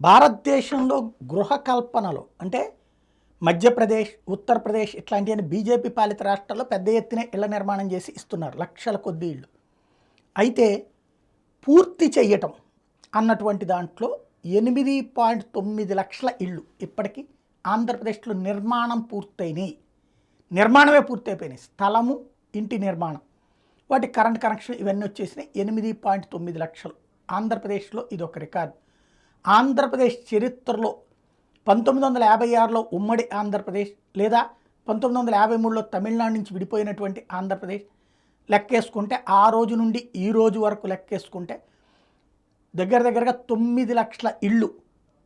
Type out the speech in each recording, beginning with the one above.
భారతదేశంలో గృహ కల్పనలో అంటే మధ్యప్రదేశ్, ఉత్తరప్రదేశ్ ఇట్లాంటివన్నీ బీజేపీ పాలిత రాష్ట్రాల్లో పెద్ద ఎత్తున ఇళ్ల నిర్మాణం చేసి ఇస్తున్నారు. లక్షల కొద్ది ఇళ్ళు. అయితే పూర్తి చెయ్యటం అన్నటువంటి దాంట్లో 8.9 లక్షల ఇళ్ళు ఇప్పటికీ ఆంధ్రప్రదేశ్లో నిర్మాణం పూర్తయినాయి. నిర్మాణమే పూర్తయిపోయినాయి. స్థలము, ఇంటి నిర్మాణం, వాటి కరెంట్ కనెక్షన్ ఇవన్నీ వచ్చేసినాయి. 8.9 లక్షలు. ఆంధ్రప్రదేశ్లో ఇది ఒక రికార్డు. ఆంధ్రప్రదేశ్ చరిత్రలో 1956లో ఉమ్మడి ఆంధ్రప్రదేశ్ లేదా 1953లో తమిళనాడు నుంచి విడిపోయినటువంటి ఆంధ్రప్రదేశ్ లెక్కేసుకుంటే ఆ రోజు నుండి ఈ రోజు వరకు లెక్కేసుకుంటే దగ్గరగా 9 లక్షల ఇళ్ళు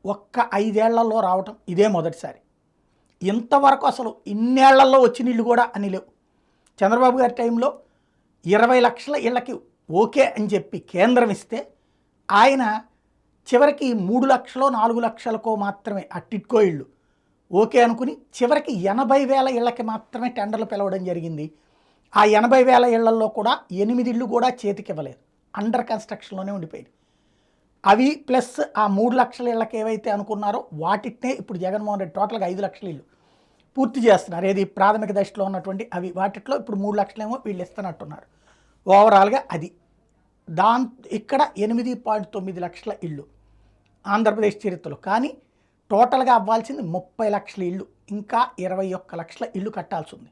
ఒక్క 5 ఏళ్లలో రావటం ఇదే మొదటిసారి. ఇంతవరకు అసలు ఇన్నేళ్లలో వచ్చిన ఇళ్ళు కూడా అని లేవు. చంద్రబాబు గారి టైంలో 20 లక్షల ఇళ్ళకి ఓకే అని చెప్పి కేంద్రం ఇస్తే ఆయన చివరికి 3 లక్షలో 4 లక్షలకో మాత్రమే ఆ టిట్కో ఇళ్ళు ఓకే అనుకుని చివరికి 80,000 ఇళ్ళకి మాత్రమే టెండర్లు పిలవడం జరిగింది. ఆ 80,000 ఇళ్లలో కూడా 8 ఇళ్ళు కూడా చేతికి ఇవ్వలేదు, అండర్ కన్స్ట్రక్షన్లోనే ఉండిపోయింది. అవి ప్లస్ ఆ 3 లక్షల ఇళ్ళకి ఏవైతే అనుకున్నారో వాటినే ఇప్పుడు జగన్మోహన్ రెడ్డి టోటల్గా 5 లక్షల ఇళ్ళు పూర్తి చేస్తున్నారు. ఏది ప్రాథమిక దశలో ఉన్నటువంటి అవి వాటిలో ఇప్పుడు 3 లక్షలేమో వీళ్ళు ఇస్తున్నట్టున్నారు. ఓవరాల్గా అది ఇక్కడ 8.9 లక్షల ఇళ్ళు ఆంధ్రప్రదేశ్ చరిత్రలో. కానీ టోటల్గా అవ్వాల్సింది 30 లక్షల ఇళ్ళు, ఇంకా 21 లక్షల ఇళ్ళు కట్టాల్సి ఉంది.